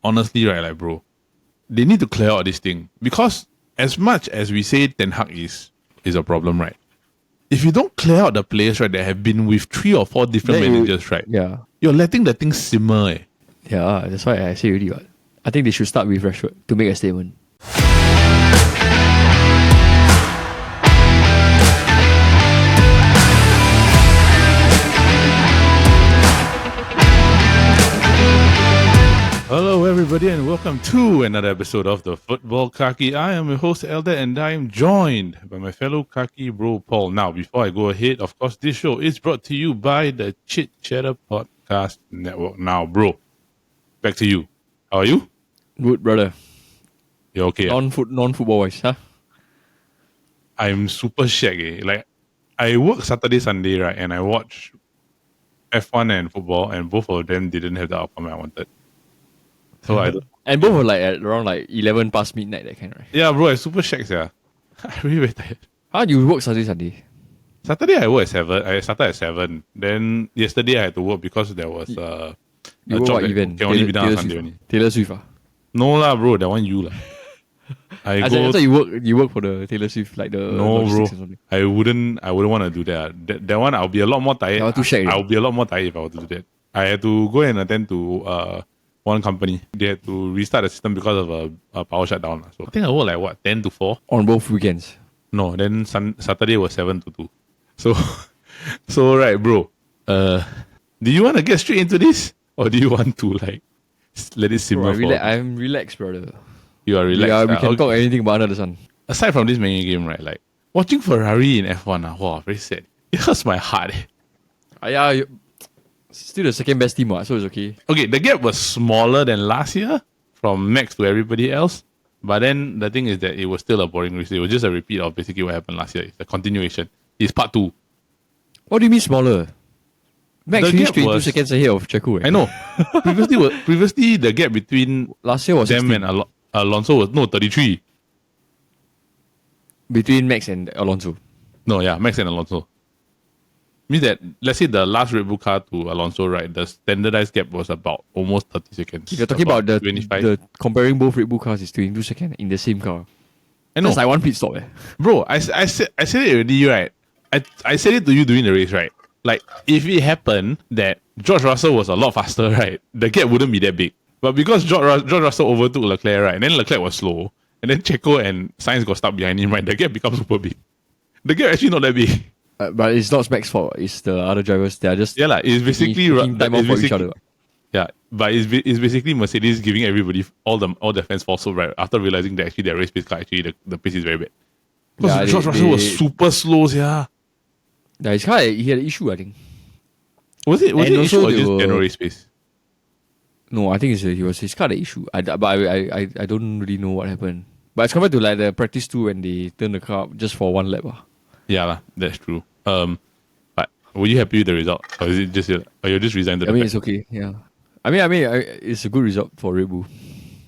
honestly, right, like, bro, they need to clear out this thing. Because as much as we say Ten Hag is a problem, right? If you don't clear out the players, right, that have been with 3 or 4 different managers, right? Yeah. You're letting the thing simmer, eh? Yeah, that's why I say already. What? I think they should start with Rashford to make a statement. Hello, everybody, and welcome to another episode of the Futbol Kaki. I am your host, Elder, and I am joined by my fellow Kaki bro, Paul. Now, before I go ahead, of course, this show is brought to you by the Chit Podcast Network. Now, bro, back to you. How are you? Good, brother. You're okay? Non-football wise, huh? I'm super shagged. Like, I work Saturday, Sunday, right, and I watch F1 and football, and both of them didn't have the outcome I wanted. So and both were like at around like 11 past midnight, that kind, right? Yeah, bro, I super shagged, yeah. I really very tired. How do you work Saturday, Sunday? Saturday I work at 7. I started at 7. Then yesterday I had to work because there was a job that event? can only be done on Sunday only. Taylor Swift, No lah, bro, that one you lah. I thought you work for the Taylor Swift, like the no, bro. I wouldn't want to do that. That one I'll be a lot more tired. I'll be a lot more tired if I were to do that. I had to go and attend to one company. They had to restart the system because of a power shutdown. So I think I worked like 10 to 4 on both weekends. No, then Saturday was 7 to 2. So right, bro. Do you want to get straight into this, or do you want to like let it simmer? I'm relaxed, brother. You are relaxed. Yeah, we can talk anything about under the sun. Aside from this mini game, right? Like watching Ferrari in F1, wow, very sad. It hurts my heart. Yeah, still the second best team, so it's okay. Okay, the gap was smaller than last year from Max to everybody else. But then the thing is that it was still a boring race. It was just a repeat of basically what happened last year. It's a continuation. It's part 2. What do you mean smaller? Max finished 22 seconds ahead of Checo. I know. Previously, the gap between last year was them 16. and Alonso was 33. Between Max and Alonso. No, yeah, Max and Alonso. Means that, let's say the last Red Bull car to Alonso, right, the standardized gap was about almost 30 seconds. If you're talking about the 25. The comparing both Red Bull cars is 22 seconds in the same car. I know. That's like one pit stop. Bro, I said it already, right? I said it to you during the race, right? Like, if it happened that George Russell was a lot faster, right, the gap wouldn't be that big. But because George Russell overtook Leclerc, right, and then Leclerc was slow, and then Checo and Sainz got stuck behind him, right, the gap becomes super big. The gap actually not that big. But it's not Max's fault. It's the other drivers. They are just it's basically time out for each other. Yeah, but it's basically Mercedes giving everybody all their fans false hope, right? After realizing that actually their race pace car actually the pace is very bad. Because George Russell was super slow, yeah. Yeah, his car he had an issue, I think. Was it an issue or just general race pace? No, I think his car the issue. I don't really know what happened. But it's compared to like the practice 2 when they turn the car up just for one lap. Yeah, that's true. But were you happy with the result, or is it just or you just resigned? I mean, it's okay. Yeah, I mean, it's a good result for Red Bull.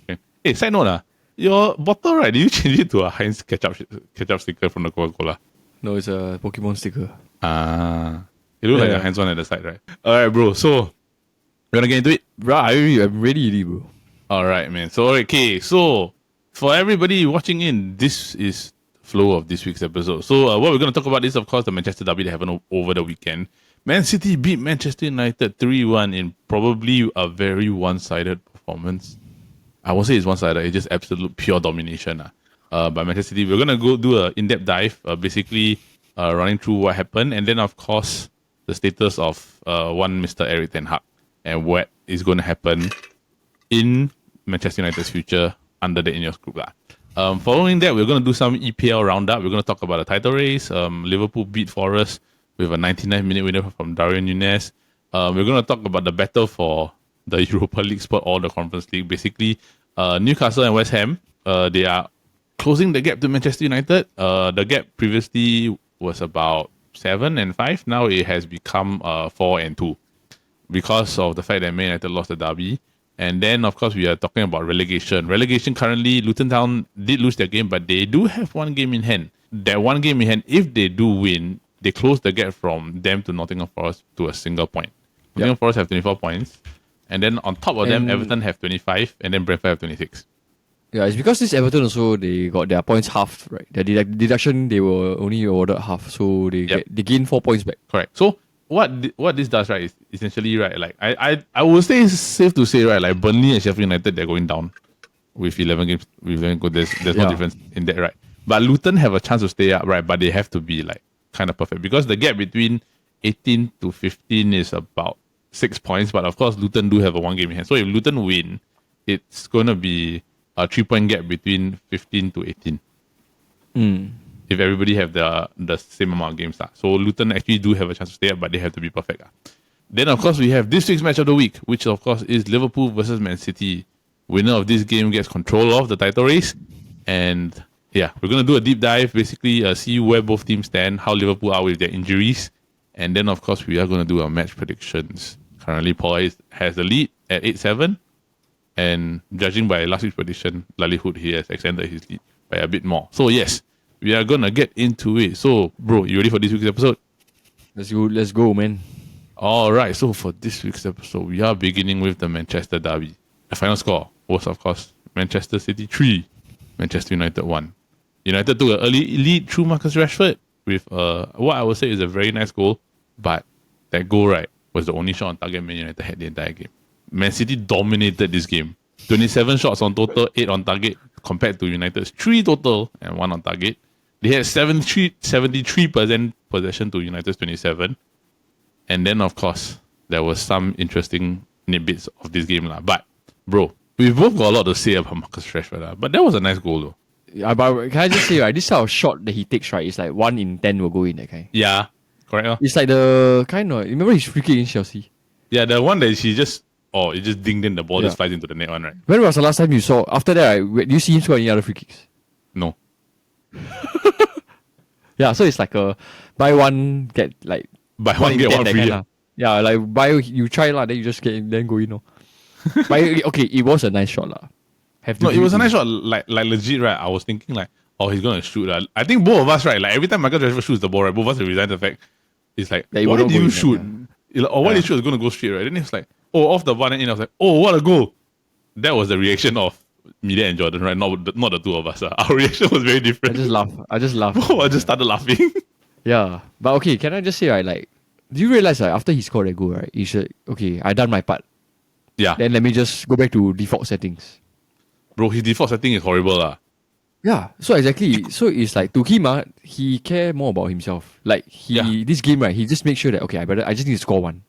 Okay. Hey, side note, your bottle, right? Did you change it to a Heinz ketchup sticker from the Coca-Cola? No, it's a Pokemon sticker. It looks like a Heinz one at the side, right? All right, bro. So you wanna get into it? Bro, I'm ready, bro. All right, man. So okay, so for everybody watching in, this is flow of this week's episode. So what we're going to talk about is, of course, the Manchester derby that happened over the weekend. Man City beat Manchester United 3-1 in probably a very one-sided performance. I won't say it's one-sided, it's just absolute pure domination by Manchester City. We're going to go do an in-depth dive, basically running through what happened, and then, of course, the status of one Mr. Erik Ten Hag and what is going to happen in Manchester United's future under the Ineos group. Following that, we're going to do some EPL roundup. We're going to talk about the title race. Liverpool beat Forest with a 99-minute winner from Darwin Núñez. We're going to talk about the battle for the Europa League spot or the Conference League. Basically, Newcastle and West Ham, they are closing the gap to Manchester United. The gap previously was about 7 and 5. Now it has become 4 and 2 because of the fact that Man United lost the derby. And then, of course, we are talking about relegation. Relegation currently, Luton Town did lose their game, but they do have one game in hand. That one game in hand, if they do win, they close the gap from them to Nottingham Forest to a single point. Nottingham Forest have 24 points, And then on top of them, And- Everton have 25, and then Brentford have 26. Yeah, it's because this Everton also, they got their points halved, right? Their deduction, they were only awarded half, so they they gain 4 points back. Correct. So what this does, right, is essentially, right, like I would say it's safe to say, right, like Burnley and Sheffield United, they're going down with 11 games. With 11 goals, there's no difference in that, right? But Luton have a chance to stay up, right? But they have to be like kind of perfect because the gap between 18 to 15 is about 6 points. But of course, Luton do have a 1 game in hand. So if Luton win, it's going to be a 3-point gap between 15 to 18. If everybody have the same amount of games. So Luton actually do have a chance to stay up, but they have to be perfect. Then, of course, we have this week's match of the week, which, of course, is Liverpool versus Man City. Winner of this game gets control of the title race. And, yeah, we're going to do a deep dive, basically see where both teams stand, how Liverpool are with their injuries. And then, of course, we are going to do our match predictions. Currently, Paul has the lead at 8-7. And judging by last week's prediction, likelihood he has extended his lead by a bit more. So, yes, we are going to get into it. So, bro, you ready for this week's episode? Let's go, man. Alright, so for this week's episode, we are beginning with the Manchester derby. The final score was, of course, Manchester City 3, Manchester United 1. United took an early lead through Marcus Rashford with what I would say is a very nice goal, but that goal, right, was the only shot on target Man United had the entire game. Man City dominated this game. 27 shots on total, 8 on target, compared to United's 3 total and 1 on target. They had 73% possession to United's 27. And then, of course, there was some interesting nitbits of this game. But, bro, we've both got a lot to say about Marcus Rashford. But that was a nice goal, though. Yeah, but can I just say, right, this type of shot that he takes, right, it's like 1 in 10 will go in, that kind. Yeah, correct. It's like the kind of, remember his free kick in Chelsea? Yeah, the one that he just, it just dinged in, the ball just flies into the net one, right? When was the last time you saw, after that, right, do you see him score any other free kicks? No. Yeah, so it's like a buy one, get like, Buy one, get one free. Yeah, like buy, you try lah, then you just get in, then go in. No. But okay, it was a nice shot lah. No, it was a nice shot. Like legit, right? I was thinking like, he's gonna shoot. I think both of us, right? Like every time Marcus Rashford shoots the ball, right? Both of us resign the fact. It's like, why do you shoot? Or why do you shoot? It's gonna go straight, right? Then it's like, off the one and in. I was like, what a goal! That was the reaction of Media and Jordan, right? Not the two of us. Our reaction was very different. I just laugh. I just started laughing. Yeah, but okay, can I just say, right? Like, do you realize, like, after he scored that goal, right? He said, okay, I done my part. Yeah. Then let me just go back to default settings. Bro, his default setting is horrible. Yeah, so exactly. So it's like, to him, he care more about himself. Like, this game, right, he just make sure that, okay, I just need to score one.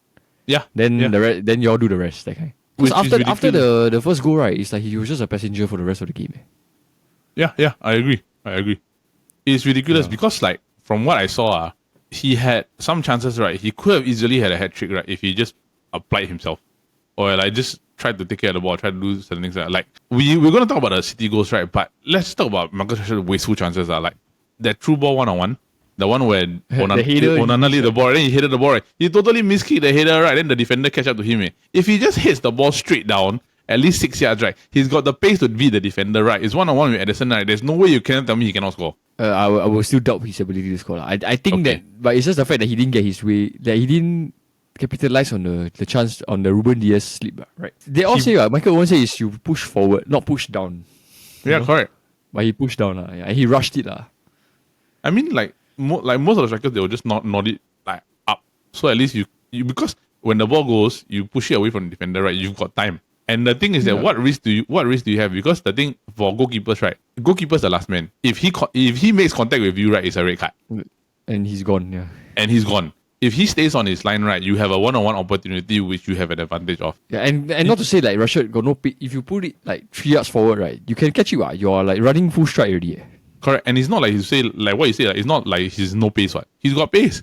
Yeah. Then then y'all do the rest, that kind. Because after the first goal, right, it's like he was just a passenger for the rest of the game. Yeah, I agree. It's ridiculous because, like, from what I saw, he had some chances, right? He could have easily had a hat trick, right? If he just applied himself. Or, like, just tried to take care of the ball, try to do certain things. Like, we're going to talk about the City goals, right? But let's talk about Marcus Rashford's wasteful chances. Like, that through ball 1-on-1. The one where Onana lead the ball, then he headed the ball, right? He totally miskicked the header, right? Then the defender catch up to him. If he just hits the ball straight down, at least 6 yards, right? He's got the pace to beat the defender, right? It's 1-on-1 with Ederson, right? There's no way you can tell me he cannot score. I will still doubt his ability to score. I think that, but it's just the fact that he didn't get his way, that he didn't capitalize on the chance on the Ruben Diaz slip, right? They all say, Michael Owen says you push forward, not push down. Yeah, correct. But he pushed down, and he rushed it. I mean, like most of the strikers, they will just nod it like up. So at least you because when the ball goes, you push it away from the defender, right? You've got time. And the thing is that what risk do you have? Because the thing for goalkeepers, right? Goalkeeper's the last man. If he makes contact with you, right, it's a red card. And he's gone, yeah. And he's gone. If he stays on his line, right, you have a 1-on-1 opportunity which you have an advantage of. Yeah, and not to say like Rashford got no pace. If you put it like 3 yards forward, right, you can catch it. You're like running full stride already. Correct. And it's not like you say like what you say. Like, it's not like he's no pace. What he's got pace.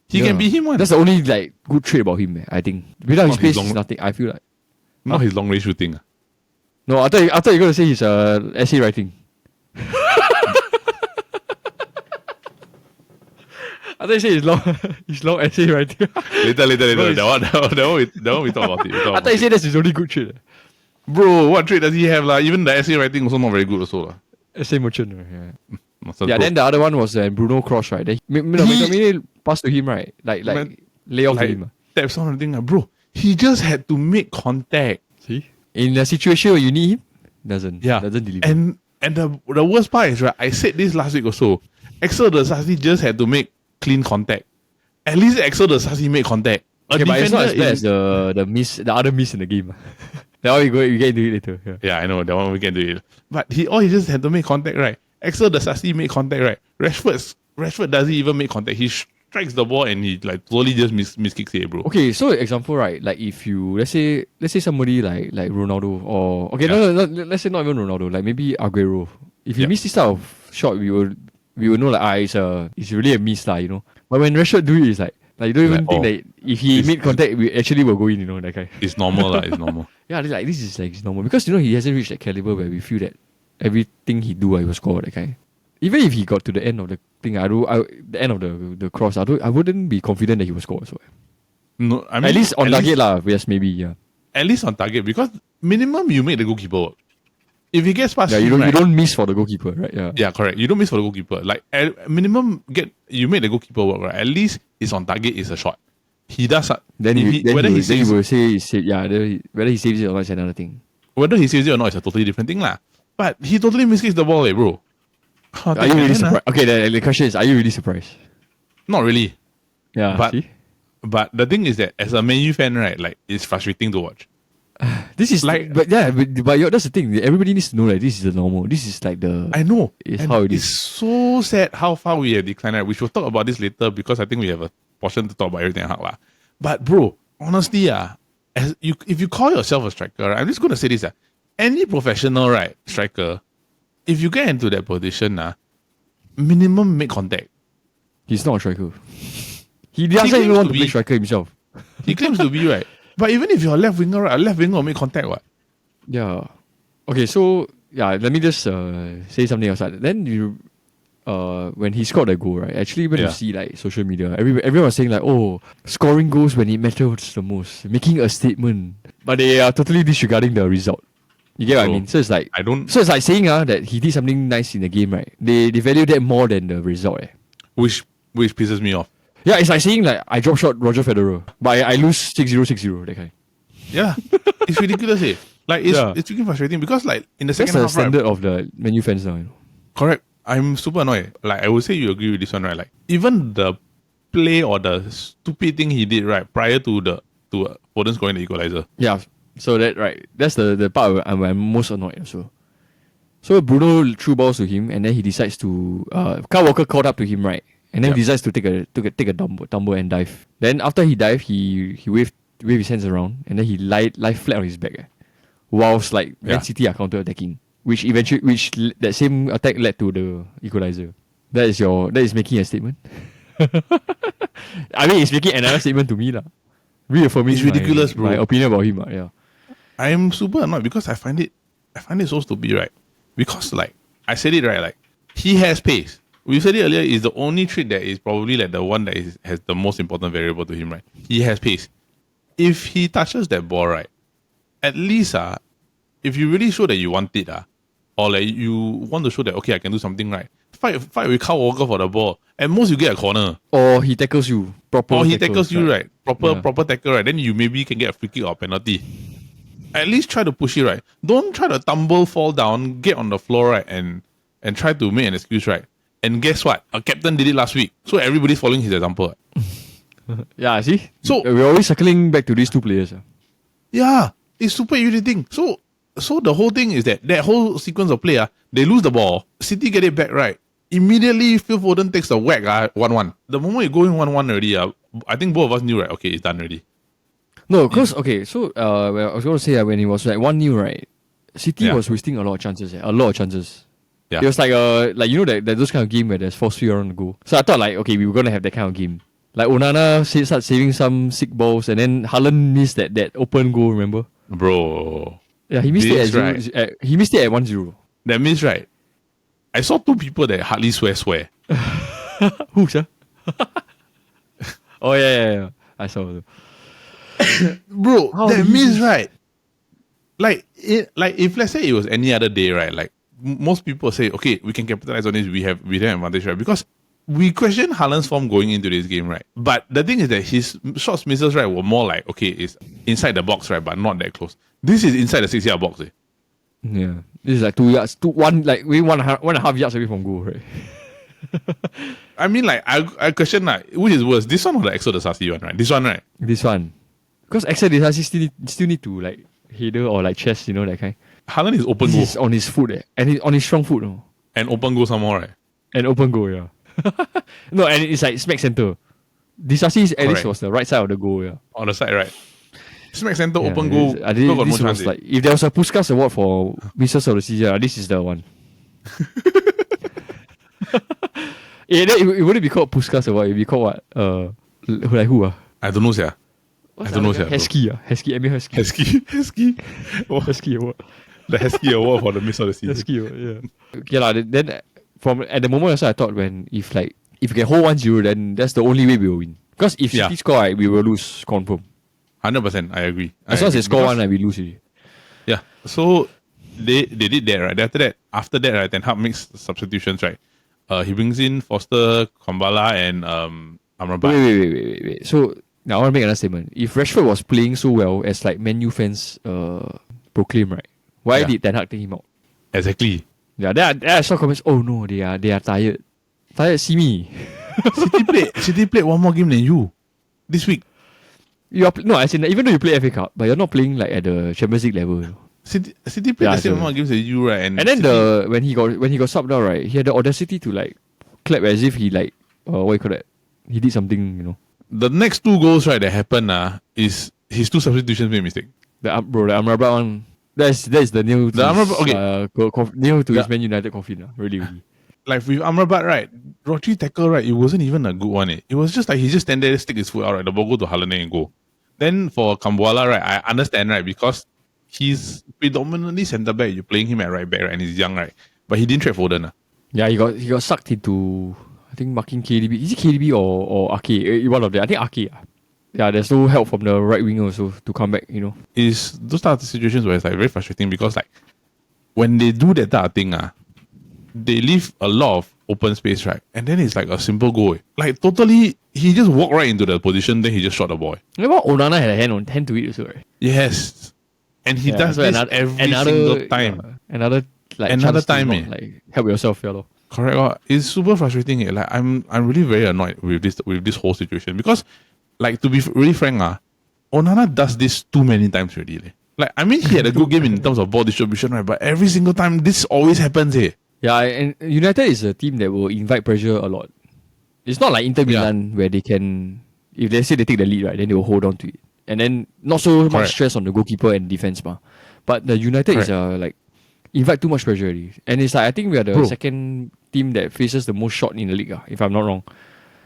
He can be him one. That's the only like good trait about him. I think without his pace, it's nothing. I feel like not his long range shooting. No, I thought you're gonna say his essay writing. I thought you say his long essay writing. later. That one we talk about it. I thought you said that's his only good trait. Bro, what trait does he have? Even the essay writing also not very good also. Essay merchant. Yeah. Then the other one was Bruno Kroos, right? Then he passed to him, right? Like lay off him. That's one thing, bro. He just had to make contact. See? In a situation where you need him, doesn't deliver. And the worst part is, right, I said this last week also. Axel Disasi just had to make clean contact. At least Axel Disasi made contact. Okay, but it's not as bad as the other miss in the game. That one we get into it later. Yeah, I know, that one we can do it. But he just had to make contact, right? Axel Disasi made contact, right? Rashford doesn't even make contact. He strikes the ball and he like totally just miskicks it, bro. Okay, so example, right? Like if you let's say somebody like Ronaldo or no, let's say not even Ronaldo, like maybe Aguero. If he miss this type of shot, we will know like it's really a miss lah, you know. But when Rashford do it, it's like you don't even think that if he made contact, we actually will go in, you know, that guy. It's normal lah. It's normal. Yeah, this is like normal because you know he hasn't reached that caliber where we feel that everything he do, he will score that guy. Even if he got to the end of the thing, the end of the cross, I wouldn't be confident that he will score. So no, I mean, at least on target lah. Yes, maybe At least on target because minimum you make the goalkeeper work. If he gets past, you don't miss for the goalkeeper, right? Yeah, correct. You don't miss for the goalkeeper. Like at minimum, you make the goalkeeper work, right? At least it's on target. It's a shot. He does. Then he will say whether he saves it or not is another thing. Whether he saves it or not is a totally different thing lah. But he totally miskicks the ball, bro. Are you really surprised? Okay, the question is, are you really surprised? Not really. Yeah. But the thing is that as a Man U fan, right, like it's frustrating to watch. This is like, but that's the thing. Everybody needs to know that this is the normal. This is like I know. It's how it is. It's so sad how far we have declined. Right? We should talk about this later because I think we have a portion to talk about everything. But bro, honestly, if you call yourself a striker, right, I'm just gonna say this. Any professional, right, striker, if you get into that position, minimum make contact. He's not a striker. He doesn't even want to be striker himself. He claims to be, right? But even if you're a left winger, right, a left winger will make contact, what? Yeah. Okay, so let me just say something else. Then you, when he scored that goal, right? Actually, when you see like social media, everyone was saying like, oh, scoring goals when it matters the most, making a statement, but they are totally disregarding the result. You get what I mean? So it's like So it's like saying that he did something nice in the game, right? They value that more than the result, Which pisses me off. Yeah, it's like saying like I drop shot Roger Federer, but I lose 6-0, that kind. Yeah, it's ridiculous. Like it's freaking frustrating because like in the second half, that's the standard of the Man U fans now. You know? Correct. I'm super annoyed. Like I would say you agree with this one, right? Like even the play or the stupid thing he did, right, prior to Foden scoring the equalizer. Yeah. So that's the part I'm most annoyed also. So Bruno threw balls to him, and then he decides to Kyle Walker caught up to him, right? And then he decides to take a tumble and dive. Then after he dived, he waved his hands around, and then he lie flat on his back. Whilst like Man City are counter attacking, which that same attack led to the equalizer. That is making a statement. I mean, it's making another statement to me lah. Reaffirming it's ridiculous, bro. My opinion about him, yeah. I'm super annoyed because I find it so stupid, right? Because like I said it right, like he has pace. We said it earlier, is the only trait that is probably like the one that has the most important variable to him, right? He has pace. If he touches that ball, right, at least if you really show that you want it, or like you want to show that okay, I can do something, right? Fight with Kyle Walker for the ball. At most you get a corner. Or he tackles you. Tackles you, right? Proper tackle, right? Then you maybe can get a free kick or a penalty. At least try to push it, right? Don't try to fall down, get on the floor, right, and try to make an excuse, right? And guess what? A captain did it last week. So everybody's following his example. Yeah, see? So we're always circling back to these two players. Yeah, it's super irritating. So the whole thing is that whole sequence of play, they lose the ball. City get it back, right? Immediately, Phil Foden takes a whack, 1-1. The moment you go in 1-1 already, I think both of us knew, right? Okay, it's done already. No, because, okay, so I was going to say when it was like 1-0, right? City was wasting a lot of chances. A lot of chances. Yeah. It was like you know that those kind of game where there's force fear on the goal. So I thought like, okay, we were going to have that kind of game. Like Onana start saving some sick balls, and then Haaland missed that open goal, remember? Bro. Yeah, he missed it at 0. He missed it at 1-0. That means, right, I saw two people that hardly swear. Who, sir? Oh, yeah. I saw. Bro, that means, right, like if let's say it was any other day, right, like most people say, okay, we can capitalize on this, we have advantage, right? Because we questioned Haaland's form going into this game, right? But the thing is that his shots misses, right, were more like, okay, it's inside the box, right, but not that close. This is inside the 6-yard box, eh? Yeah. This is like 2 yards, maybe 1.5 yards away from goal, right? I mean, like, I question, like, which is worse, this one or the Exo Disasi one, right? This one, right? This one. Because Axel Disasi still need to, like, header or, like, chest, you know, that kind. Haaland is open This goal. is on his foot, and on his strong foot, no? And open goal some more, right? And open goal, yeah. No, and it's like smack center. Disasi at least was the right side of the goal, yeah. On the side, right? Smack center, Yeah, open goal. I Still got this no was chance, like, if there was a Puskas award for misses of the season, this is the one. It wouldn't be called Puskas award, it'd be called what? Like who? I don't know, sir. What's I don't know, sir. Heskey, Emil Heskey. Heskey. Oh, Heskey award. the Heskey award for the miss of the season. Heskey award, yeah. Okay, then from at the moment also I thought if we can hold 1-0, then that's the only way we will win. Because if City score, right, we will lose confirm. 100%, I agree. As long as they score one, we lose already. Yeah. So they did that, right? After that, right, Ten Hag makes substitutions, right? He brings in Foster, Kambala, and Amrabat. Wait. So now I want to make another statement. If Rashford was playing so well as like Man U fans proclaim, right? Why did Ten Hag take him out? Exactly. Yeah, then I saw comments. Oh no, they are tired. Tired. See me. City played one more game than you this week. As in even though you play FA Cup, but you're not playing like at the Champions League level. City played the same amount of games as you, right? And then when he got subbed out, right, he had the audacity to like clap as if he like what you call that? He did something, you know. The next 2 goals, right, that happened is his 2 substitutions made mistake. The Amrabat one. That's the new to his Man United coffin, really. Like with Amrabat, right, Rodri tackle, right, it wasn't even a good one. It was just like he just stand there, stick his foot out, right, the ball go to Haaland and go. Then for Kambwala, right, I understand, right, because he's predominantly centre back. You're playing him at right back, right, and he's young, right, but he didn't trade Foden. Yeah, he got sucked into, I think, marking KDB. Is it KDB or Ake? One of them. I think Ake. Yeah, there's no help from the right winger also to come back, you know. Is those type of situations where it's like very frustrating because like when they do that type of thing, they leave a lot of open space, right? And then it's like a simple goal. Like totally, he just walked right into the position, then he just shot the ball. Remember Onana had a hand to it also, right? Yes. And he does this every single time. Another time, not, like help yourself, fellow. Correct. It's super frustrating. Like I'm really very annoyed with this whole situation because, like, to be really frank, Onana does this too many times already. Like, I mean, he had a good game in terms of ball distribution, right? But every single time, this always happens. Yeah, and United is a team that will invite pressure a lot. It's not like Inter Milan where they can, if they say they take the lead, right, then they will hold on to it. And then not so much stress on the goalkeeper and defense, but the United is like invite too much pressure already. And it's like I think we are the second team that faces the most shot in the league, if I'm not wrong.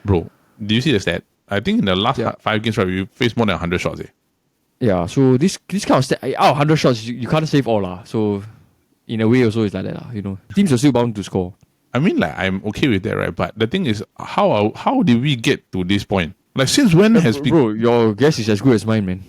Bro, do you see the stat? I think in the last 5 games, right, we faced more than 100 shots. Yeah, so this kind of stat, out of 100 shots, you can't save all. So in a way also it's like that, you know. Teams are still bound to score. I mean, like, I'm okay with that, right? But the thing is, how did we get to this point? Like, since when has been... Bro, your guess is as good as mine, man.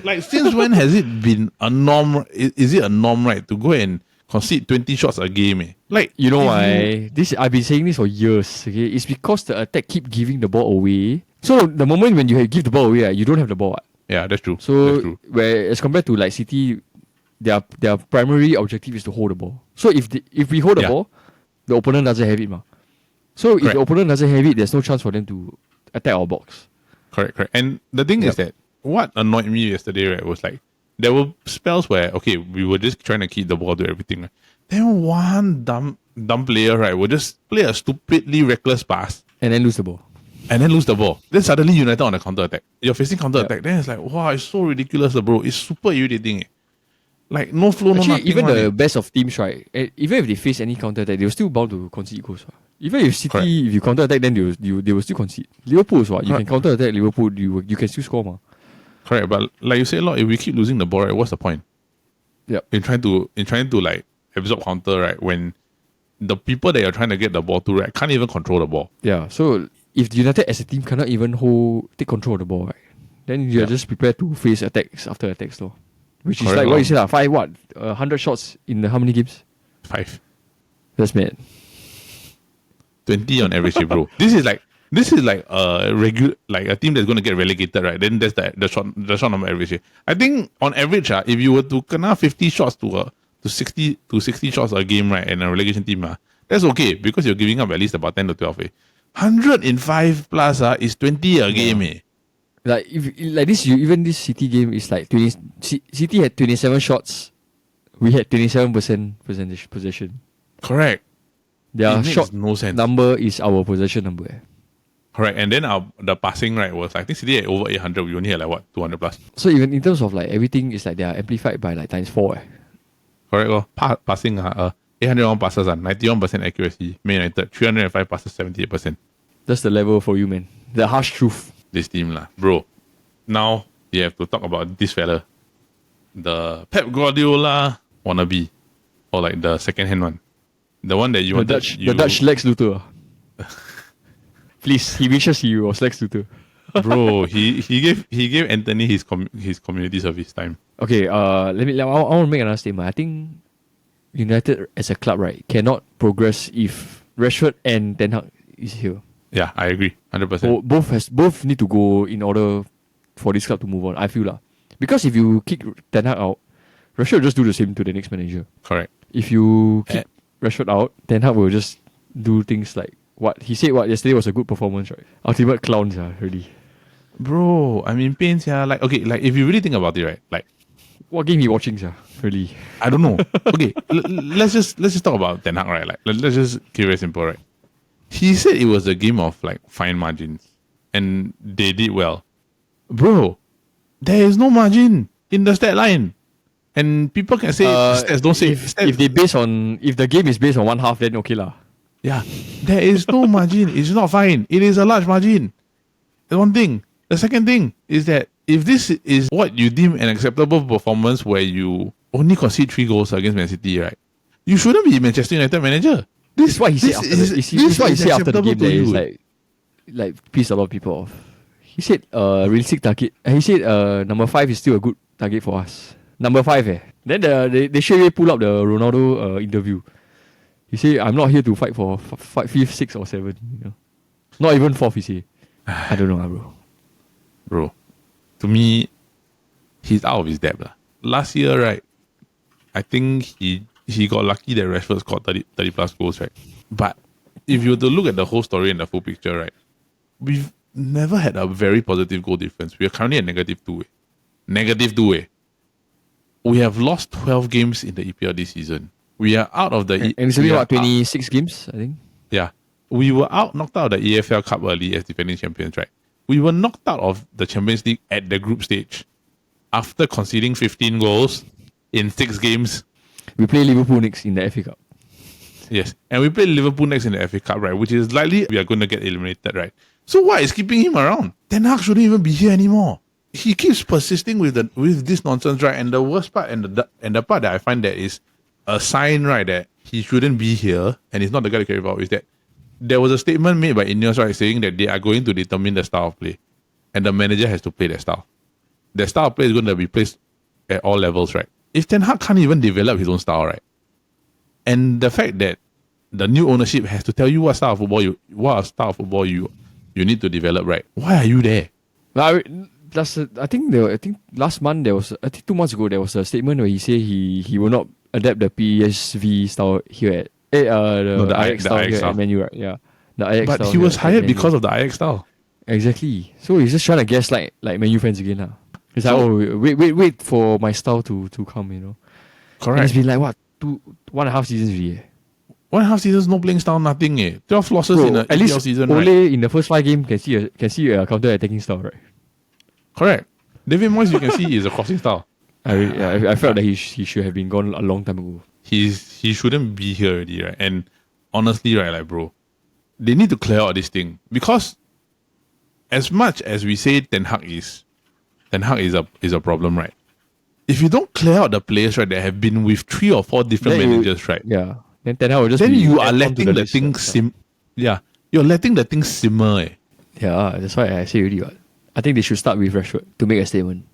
Like, since when has it been a norm? Is it a norm, right, to go and concede 20 shots a game? Like, you know why? I've been saying this for years, okay? It's because the attack keep giving the ball away. So the moment when you give the ball away, you don't have the ball. Yeah, that's true. So, that's true. Where as compared to like City, their primary objective is to hold the ball. So if we hold the ball, the opponent doesn't have it, So if the opponent doesn't have it, there's no chance for them to attack our box. Correct. And the thing is that what annoyed me yesterday, right, was like there were spells where we were just trying to keep the ball to everything. Right? Then one dumb player, right, will just play a stupidly reckless pass and then lose the ball. Then suddenly United on a counter attack. You're facing counter attack. Then it's like, wow, it's so ridiculous, bro. It's super irritating. Like no flow, no nothing. Even the best of teams, right? Even if they face any counter attack, they're still bound to concede goals. Even if City, if you counter attack, then they will still concede. Liverpool is what you can counter attack Liverpool, you can still score, Correct, but like you say a lot, if we keep losing the ball, right, what's the point? Yep. In trying to like absorb counter, right, when the people that you're trying to get the ball to, right, can't even control the ball. Yeah. So if the United as a team cannot even take control of the ball, right, then you're just prepared to face attacks after attacks, though. Which is like what you said, 100 shots in how many games? 5. That's mad. 20 on average, bro. This is like a regular, like a team that's going to get relegated, right? Then that's the shot number average. I think on average, if you were to kena 50 shots to 60 shots a game, right, in a relegation team, that's okay because you're giving up at least about 10 to 12. 105 plus is 20 a game. Like if like this, even this City game is like 20. City had 27 shots. We had 27% possession. Correct. Their shot no sense. number is our possession number. Correct. And then the passing, right, was I think City had over 800. We only had like what 200 plus. So even in terms of like everything, is like they are amplified by like times 4. Correct. Passing 801 passes, 91% accuracy. ManUtd 305 passes, 78%. That's the level for you, man. The harsh truth. This team bro. Now you have to talk about this fella, the Pep Guardiola wannabe, or like the second-hand one, the one that you the Dutch Lex Luthor. Please, he wishes he was Lex Luthor. Bro, he gave Anthony his community service time. Okay, I want to make another statement. I think United as a club, right, cannot progress if Rashford and Ten Hag is here. Yeah, I agree, 100%. Both need to go in order for this club to move on. I feel because if you kick Ten Hag out, Rashford will just do the same to the next manager. Correct. If you kick Rashford out, Ten Hag will just do things like what he said. What yesterday was a good performance, right? Ultimate clowns, really. Bro, I'm in pain, like okay, like if you really think about it, right, like what game he watching, really? I don't know. Okay, let's just talk about Ten Hag, right? Like let's just keep it simple, right? He said it was a game of like fine margins, and they did well. Bro, there is no margin in the stat line, and people can say stats. Don't say if the game is based on one half, then okay lah. Yeah, there is no margin. It's not fine. It is a large margin. That's one thing. The second thing is that if this is what you deem an acceptable performance, where you only concede 3 goals against Man City, right? You shouldn't be Manchester United manager. This is what he said after the game. That is like pissed a lot of people off. He said realistic target. He said number 5 is still a good target for us. Number 5 Then they straight away pull up the Ronaldo interview. He said, I'm not here to fight for 5th, 6th or 7th. You know? Not even 4th, he said. I don't know, bro. To me, he's out of his depth. Last year, right, I think he got lucky that Rashford scored 30 plus goals, right? But if you were to look at the whole story and the full picture, right, we've never had a very positive goal difference. We are currently at -2. -2. We have lost 12 games in the EPL this season. We are out of the... And it's only about 26 games, I think. Yeah. We were knocked out of the EFL Cup early as defending champions, right? We were knocked out of the Champions League at the group stage after conceding 15 goals in 6 games. We play Liverpool next in the FA Cup. Yes. And we play Liverpool next in the FA Cup, right? Which is likely we are going to get eliminated, right? So what is keeping him around? Ten Hag shouldn't even be here anymore. He keeps persisting with this nonsense, right? And the worst part and the part that I find that is a sign, right, that he shouldn't be here and he's not the guy to carry out, is that there was a statement made by Ineos, right, saying that they are going to determine the style of play and the manager has to play that style. That style of play is going to be placed at all levels, right? If Ten Hag can't even develop his own style, right, and the fact that the new ownership has to tell you what style of football you need to develop, right? Why are you there? I think last month I think 2 months ago there was a statement where he said he will not adapt the PSV style here at the Ajax style here at Man Utd, right? Yeah, the Ajax but style he was hired because of the Ajax style. Exactly. So he's just trying to guess like Man U fans again now. It's like wait for my style to come, you know. Correct. And it's been like what 1.5 seasons really. 1.5 seasons, no playing style, nothing. 12 losses in the at least season, Ole right? in the first 5 games can see a counter attacking style, right? Correct. David Moyes, you can see, is a crossing style. I felt that he should have been gone a long time ago. He shouldn't be here already, right? And honestly, right, like bro, they need to clear out this thing, because as much as we say Ten Hag is a problem, right? If you don't clear out the players, right, that have been with 3 or 4 different managers, right? Yeah. Then Ten Hag will just you are letting the thing you're letting the thing simmer. Yeah, that's why I say already. I think they should start with Rashford to make a statement.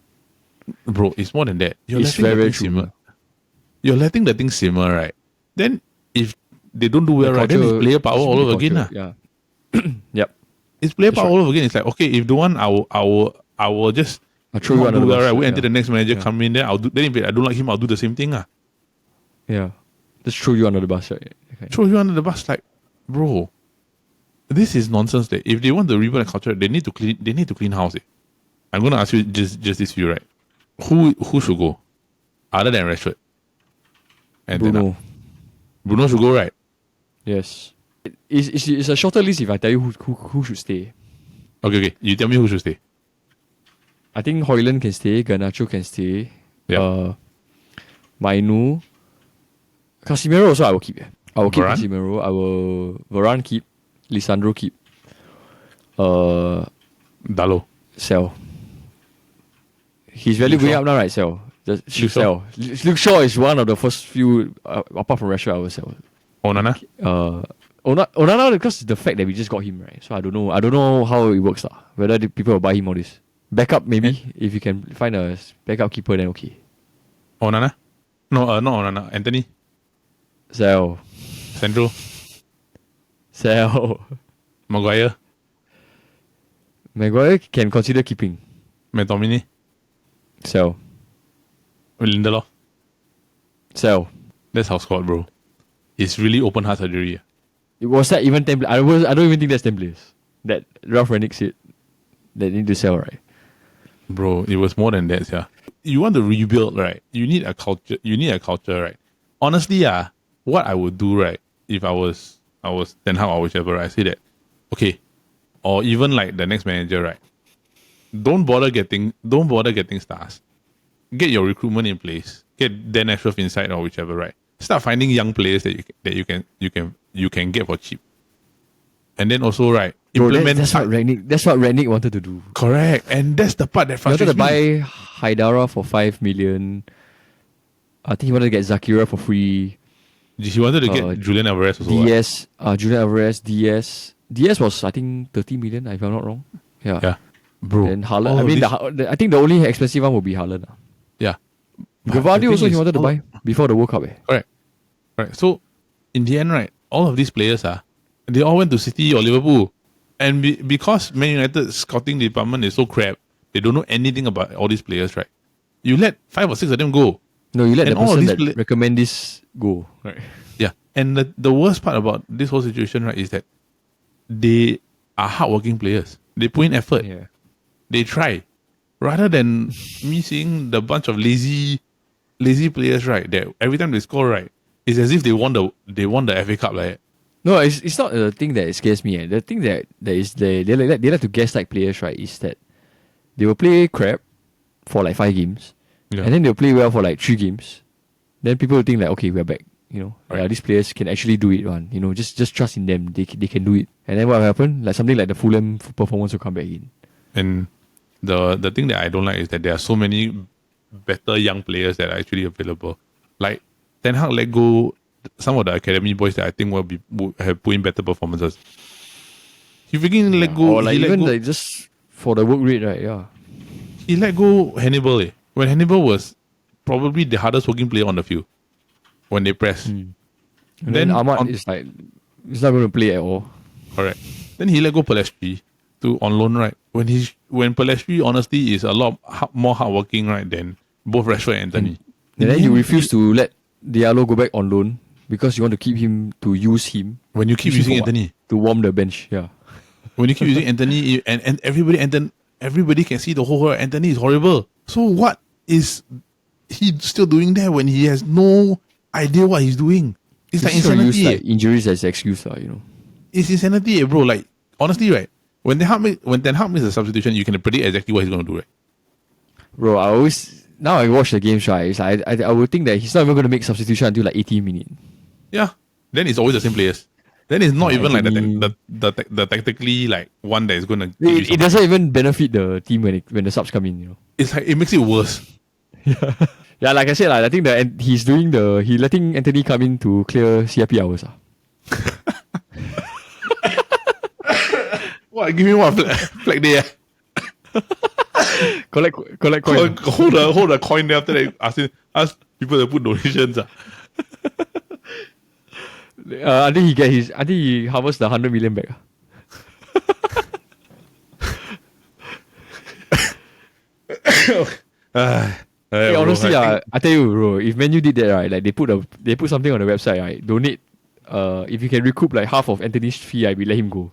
Bro, it's more than that. It's very true. You're letting the thing simmer, right? Then if they don't do well, right? Then it's player power all over again. Yeah. Yep. It's player That's power all over again. It's like, okay, if the one I will just I'll throw you under the well, bus. right? We enter the next manager, Yeah. come in there, I'll do. Then if I don't like him, I'll do the same thing. Yeah. Just throw you under the bus, right? Okay. Throw you under the bus, like, bro. This is nonsense. That if they want to rebuild the culture, they need to clean house. I'm gonna ask you just this view, right? Who should go? Other than Rashford. And Bruno. Bruno should go, right? Yes. It's a shorter list if I tell you who should stay. Okay. You tell me who should stay. I think Højlund can stay, Garnacho can stay. Yeah. Mainu. Casemiro also I will keep. I will keep Varane? Casemiro. I will Varane keep. Lisandro keep. Dalo. Sell. He's value Luke going Shaw? up now, right? Sell. Just Luke should Shaw? sell. Luke Shaw is one of the first few, apart from Rashford, I will sell. Onana? Onana because the fact that we just got him, right? So I don't know how it works, whether the people will buy him all this. Backup maybe, if you can find a backup keeper, then okay. Onana? No, not Onana. Anthony? Sell. Sandro? Sell. Maguire? Maguire can consider keeping. McTominay? Sell. Lindelof? Sell. That's our squad, bro. It's really open heart surgery. It was that even 10 I don't even think that's 10 players. That Ralph Rangnick said that need to sell, right? Bro, it was more than that, yeah. You want to rebuild, right? You need a culture. Right? Honestly, what I would do, right? If I was Ten Hag or whichever, right? I say that, okay, or even like the next manager, right? Don't bother getting stars. Get your recruitment in place. Get Dan Ashworth inside or whichever, right? Start finding young players that you can get for cheap. And then also, right, implement. That's what Rangnick wanted to do. Correct, and that's the part that He wanted frustrates to me. buy Haidara for 5 million. I think he wanted to get Zakira for free. He wanted to get Julian Alvarez also. DS, Julian Alvarez, DS. DS was I think 30 million if I'm not wrong. Yeah. Yeah, bro. And Haaland. I mean, I think the only expensive one would be Haaland. Yeah. Gavardi also he wanted to buy before the World Cup. Correct. Right. So, in the end, right, all of these players they all went to City or Liverpool, and because Man United scouting department is so crap, they don't know anything about all these players, right? You let 5 or 6 of them go. No, you let And the all of person these that recommend this go. Right. Yeah. And the worst part about this whole situation, right, is that they are hardworking players. They put in effort. Yeah. They try. Rather than me seeing the bunch of lazy players, right, that every time they score, right, it's as if they won the FA Cup, like. No, it's not the thing that scares me. The thing that is they like to gaslight players, right, is that they will play crap for like 5 games, and then they'll play well for like 3 games. Then people will think like, okay, we're back. Right. These players can actually do it, man. Just trust in them. They can do it. And then what will happen? Like something like the Fulham performance will come back in. And the thing that I don't like is that there are so many better young players that are actually available. Like Ten Hag let go some of the academy boys that I think would have put in better performances. He freaking let go. Or like even like just for the work rate, right? Yeah. He let go Hannibal. When Hannibal was probably the hardest working player on the field when they press. And then Ahmad is like, he's not going to play at all. Correct. Then he let go Palestri to on loan, right? When Palestri honestly is a lot more hardworking, right, than both Rashford and Anthony. And then you refuse to let Diallo go back on loan because you want to keep him to use him. When you keep using Anthony to warm the bench, yeah. When you keep using Anthony and everybody can see the whole Anthony is horrible. So what is he still doing there when he has no idea what he's doing? It's like insanity. Use like injuries as excuse, It's insanity, bro. Like honestly, right? When Ten Hag makes a substitution, you can predict exactly what he's going to do, right? Bro, now I watch the games, right? It's like, I would think that he's not even going to make substitution until like 80 minutes. Yeah. Then it's always the same players. Then it's not even like the tactically like one that is going to. It doesn't even benefit the team when the subs come in. It's like it makes it worse. Yeah, like I said, I think that he's letting Anthony come in to clear CRP hours. What? Give me one flag there. collect coin. Hold the coin there after that. Ask people to put donations. I think he harvests the 100 million back. Hey, honestly, I tell you, bro, if Man U did that, right, like they put something on the website, right, donate. If you can recoup like half of Anthony's fee, we let him go.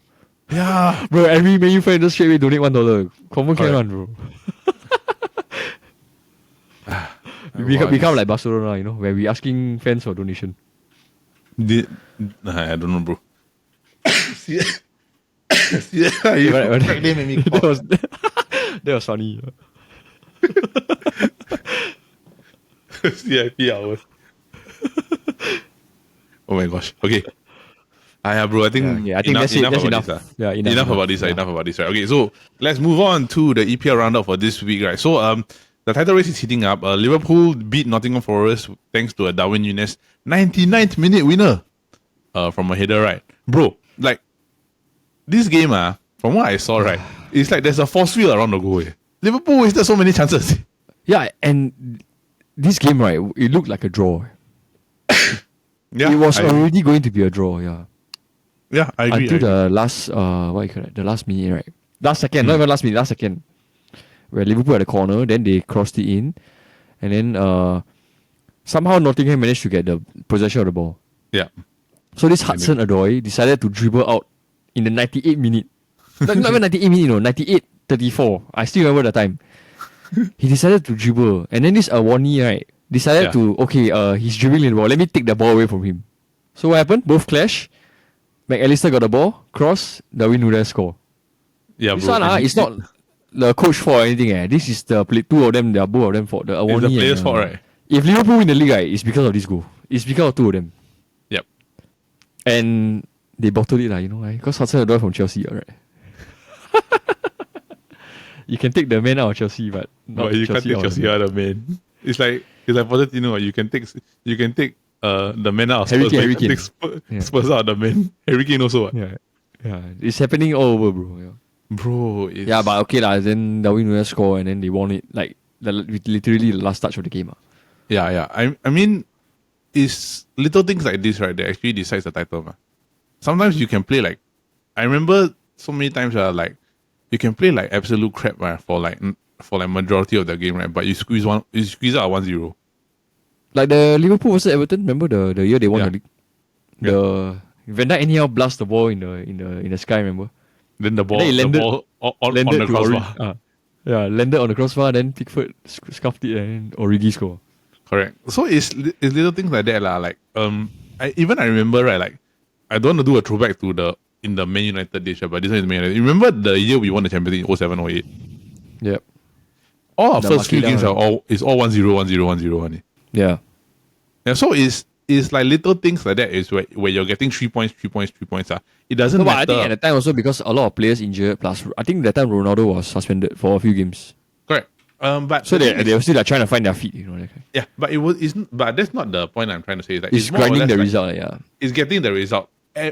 Yeah, Bro, every Man U fan just straight away donate $1. Confirm can run, bro. We become like Barcelona, you know, where we asking fans for donation. I don't know, bro. Yeah, That was funny. CIP hours. Oh my gosh. Okay. Bro, I think I think that's enough enough. about this. Yeah, Enough about this. Enough about this. Right. Okay, so let's move on to the EPL roundup for this week. Right. So the title race is heating up. Liverpool beat Nottingham Forest thanks to a Darwin Núñez 99th minute winner. From a header, right, bro? Like this game, from what I saw, right, it's like there's a force field around the goal. Liverpool wasted so many chances. Yeah, and this game, right, it looked like a draw. Yeah, it was already going to be a draw. Yeah. Yeah, I agree. Until the last the last minute, right? Last second, not even last minute, last second. Where Liverpool at the corner, then they crossed it in, and then somehow Nottingham managed to get the possession of the ball. Yeah. So this Hudson-Odoi decided to dribble out in the 98th minute. Not even 98 minute, 98:34. I still remember the time. He decided to dribble, and then this Awani, right, decided to he's dribbling the ball. Let me take the ball away from him. So what happened? Both clash. McAllister got the ball, cross, Darwin Núñez score. Yeah, this bro. one, it's not the coach fault or anything. This is the two of them. They are both of them fault. The Awani it's the players' fault, right? If Liverpool win the league, right, it's because of this goal. It's because of two of them. Yep. And they bottled it, because Hudson-Odoi from Chelsea, right? You can take the man out of Chelsea, but not you Chelsea can't take Chelsea out of the man. It's like Pochettino. You can take the man out of Spurs, Harry Kane. take Spurs out of the man. Harry Kane also. Yeah, it's happening all over, bro. Yeah. Bro, but okay lah. Then Darwin Núñez score, and then they won it like literally the last touch of the game. Yeah. I mean, it's little things like this, right, that actually decides the title. Sometimes you can play like, I remember so many times like you can play like absolute crap, right, for majority of the game, right, but you squeeze out 1-0. Like the Liverpool versus Everton. Remember the year they won the league. The Van Dijk anyhow blast the ball in the sky. Remember? Then the ball landed on the crossbar. Landed on the crossbar. Then Pickford scuffed it and Origi score. Correct. So it's little things like that, lah. Like I remember, right, like I don't want to do a throwback to in the Man United days, but this one is Man United. You remember the year we won the Champions League 07-08? Yep. All our first few games are all 1-0, 1-0, 1-0. Yeah. Yeah. So it's like little things like that is where you're getting 3 points. It doesn't matter. But I think at the time also because a lot of players injured, plus I think that time Ronaldo was suspended for a few games. Correct. But so they were still like trying to find their feet, Yeah, but but that's not the point I'm trying to say. Like, it's grinding the result, yeah. It's getting the result.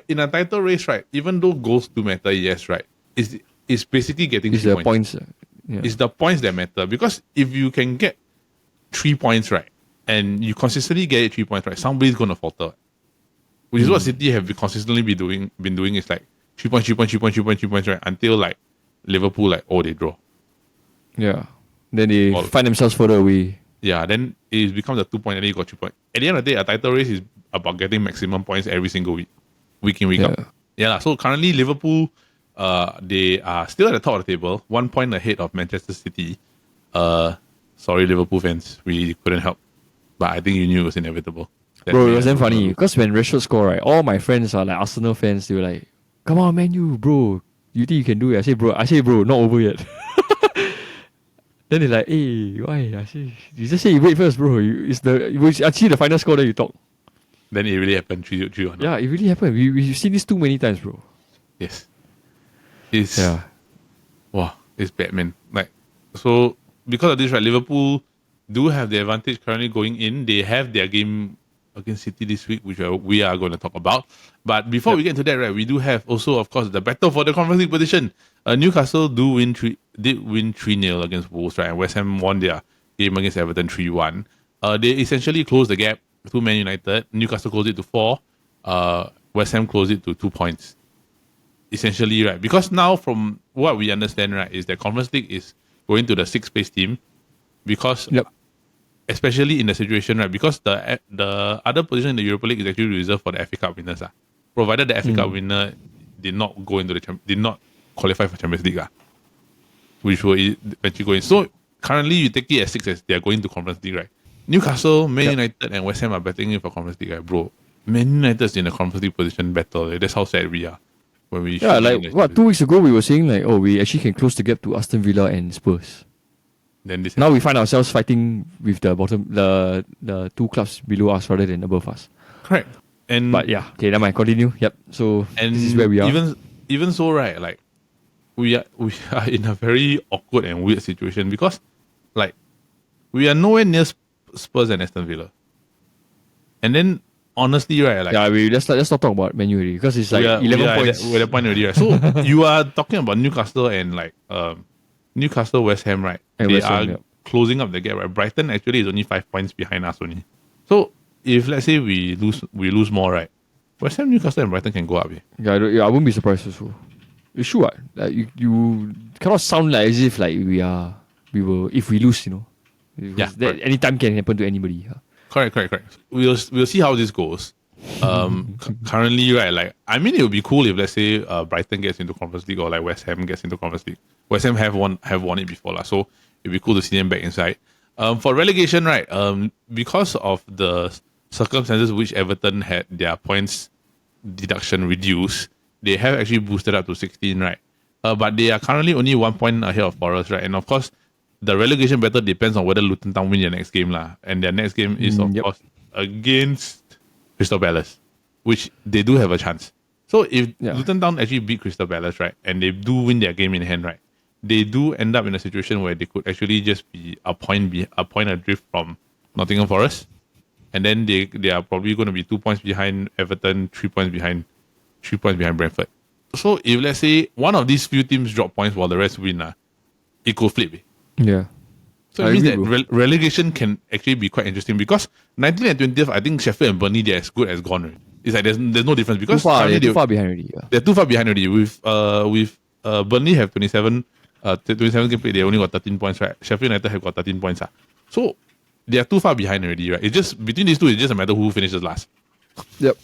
In a title race, right, even though goals do matter, yes, right, it's basically getting 3 points. Yeah. It's the points that matter. Because if you can get 3 points, right, and you consistently get 3 points, right, somebody's going to falter. Which is what City have consistently been doing is like 3 points, right, until like Liverpool, like, they draw. Yeah. Then they find themselves further away. Yeah, then it becomes a 2 point and then you got 3 points. At the end of the day, a title race is about getting maximum points every single week in, week out. Yeah, so currently Liverpool, they are still at the top of the table, 1 point ahead of Manchester City. Sorry, Liverpool fans, we couldn't help. But I think you knew it was inevitable. Bro, it was damn funny. Because when Rashford scored, right, all my friends are like Arsenal fans. They were like, come on, Man U, bro. You think you can do it? I say, bro, not over yet. Then they're like, hey, why? I say, you just say you wait first, bro. It's actually the final score that you talk. Then it really happened 3-3. Yeah, it really happened. We've seen this too many times, bro. Yes. Wow, it's bad, man. Like, so because of this, right, Liverpool do have the advantage currently going in. They have their game against City this week, which we are going to talk about. But before we get into that, right, we do have also, of course, the battle for the Conference League position. Newcastle did win 3-0 against Wolves, right? And West Ham won their game against Everton 3-1. They essentially closed the gap to Man United. Newcastle closed it to 4. West Ham closed it to 2 points. Essentially, right? Because now, from what we understand, right, is that Conference League is going to the sixth place team because, especially in the situation, right, because the other position in the Europa League is actually reserved for the FA Cup winners, provided the FA Cup winner did not go into did not qualify for Champions League, which will eventually go in. So currently, you take it as 6 as they are going to Conference League, right? Newcastle, Man United, and West Ham are betting in for Conference League, right, bro? Man United's in the Conference League position battle. That's how sad we are. When we 2 weeks ago we were saying like, oh, we actually can close the gap to Aston Villa and Spurs. Then now we find ourselves fighting with the bottom, the two clubs below us rather than above us. Correct. But yeah, okay, that might continue. Yep. So this is where we are. Even so, right? Like we are in a very awkward and weird situation because, like, we are nowhere near Spurs and Aston Villa, and then. Honestly, right? Like, let's not talk about ManUtd already because it's like 11 points. We're at the point already, right? So you are talking about Newcastle and like Newcastle, West Ham, right? And they West are Ham, closing up the gap, right? Brighton actually is only 5 points behind us only. So if let's say we lose more, right? West Ham, Newcastle, and Brighton can go up. I wouldn't be surprised also. It's true, right? Like you cannot sound like as if like we will if we lose, that anytime can happen to anybody. Correct. We'll see how this goes. Currently, right, like, I mean, it would be cool if, let's say, Brighton gets into Conference League or like West Ham gets into Conference League. West Ham have won it before, so it'd be cool to see them back inside. For relegation, right, because of the circumstances which Everton had their points deduction reduced, they have actually boosted up to 16, right? But they are currently only 1 point ahead of Forest, right? And of course, the relegation battle depends on whether Luton Town win their next game, and their next game is of course against Crystal Palace, which they do have a chance. So if Luton Town actually beat Crystal Palace, right, and they do win their game in hand, right, they do end up in a situation where they could actually just be a point adrift from Nottingham Forest, and then they are probably going to be 2 points behind Everton, 3 points behind Brentford. So if let's say one of these few teams drop points while the rest win, it could flip. Yeah. So it means that relegation can actually be quite interesting because 19th and 20th, I think Sheffield and Burnley, they're as good as gone. Right? It's like there's no difference because they're too far behind already. Yeah. They're too far behind already. With Burnley have 27 game play, they only got 13 points, right? Sheffield United have got 13 points. So they are too far behind already, right? It's just between these two, it's just a matter who finishes last. Yep.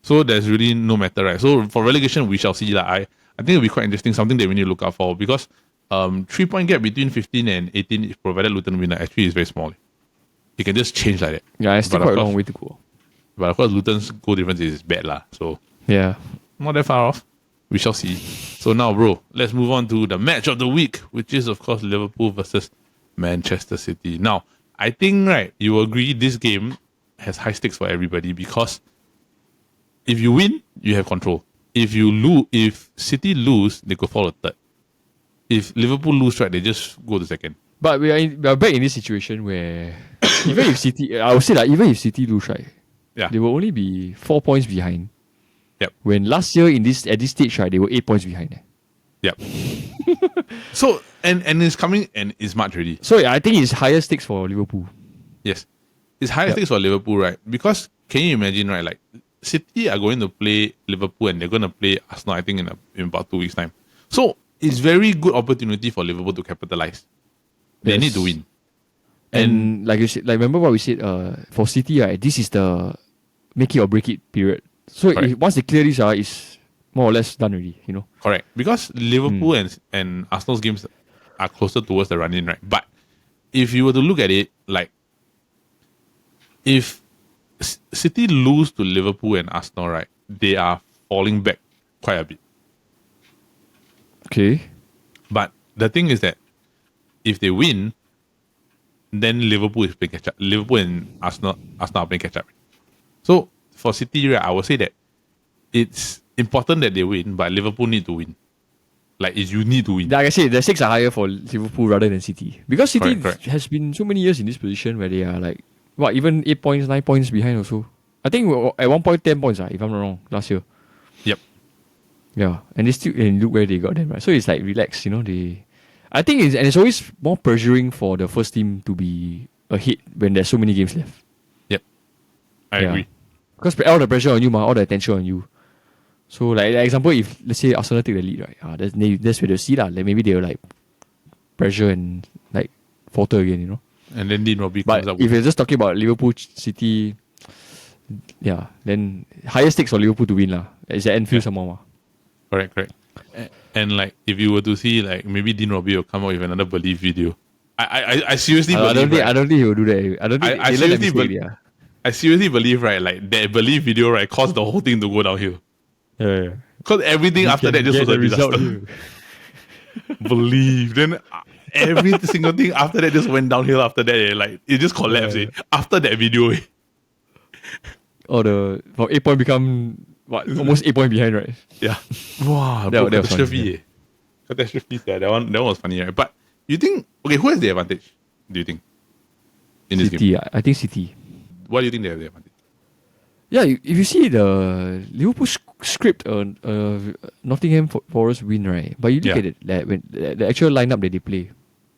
So there's really no matter, right? So for relegation, we shall see. I think it'll be quite interesting, something that we need to look out for because 3 point gap between 15 and 18, if provided Luton win, actually is very small. It can just change like that. Yeah, it's still quite a long way to go. But of course, Luton's goal difference is bad, so yeah, not that far off. We shall see. So now, bro, let's move on to the match of the week, which is, of course, Liverpool versus Manchester City. Now, I think, right, you will agree this game has high stakes for everybody because if you win, you have control. If City lose, they could fall to third. If Liverpool lose, right, they just go to second. But we are back in this situation where even if City, I would say that even if City lose, right, they will only be 4 points behind. Yep. When last year at this stage, right, they were 8 points behind. Yep. So and it's coming and it's March already. So I think it's higher stakes for Liverpool. Yes, it's higher stakes for Liverpool, right? Because can you imagine, right? Like City are going to play Liverpool and they're going to play Arsenal, I think, in about 2 weeks' time. So it's very good opportunity for Liverpool to capitalize. They need to win. And like you said, like remember what we said, for City, right, this is the make it or break it period. So once they clear this, it's more or less done already, Correct. Because Liverpool and Arsenal's games are closer towards the run-in, right? But if you were to look at it, like, if City lose to Liverpool and Arsenal, right, they are falling back quite a bit. Okay. But the thing is that if they win, then Liverpool is playing catch up. Liverpool and Arsenal are playing catch up. So for City, right, I would say that it's important that they win, but Liverpool need to win. Like, you need to win. Like I said, the stakes are higher for Liverpool rather than City. Because City correct. has been so many years in this position where they are like, even 8 points, 9 points behind also. I think at one point 10 points, if I'm not wrong, last year. Yep. Yeah, and they still look where they got them, right? So it's like relaxed, I think it's always more pressuring for the first team to be ahead when there's so many games left. Yep. I agree. Because all the pressure on you, all the attention on you. So like example, if let's say Arsenal take the lead, right? That's where they'll see lah. Like maybe they'll like pressure and like falter again, you know. And then Dean Robbie But comes up if with you're just talking about Liverpool City, yeah, then higher stakes for Liverpool to win lah. It's at Anfield somehow. correct. And like if you were to see like maybe Dean Robbie will come up with another Believe video. I seriously believe. I don't think he will do that. I don't think I they learn a seriously mistake, believe. I seriously believe, right, like that Believe video, right, caused the whole thing to go downhill. yeah. Because everything after that just was a disaster. Believe. Then every single thing after that just went downhill after that. Like, it just collapsed. After that video. Or from 8 point become, almost 8 point behind, right? Yeah. Wow. That was catastrophe. funny, Catastrophe. Yeah, that one was funny, right? But you think, okay, who has the advantage, do you think? In this City, game? I think City. Why do you think they have the advantage? Yeah, if you see the Liverpool script Nottingham Forest win, right? But you look at it, like, when the actual lineup that they play,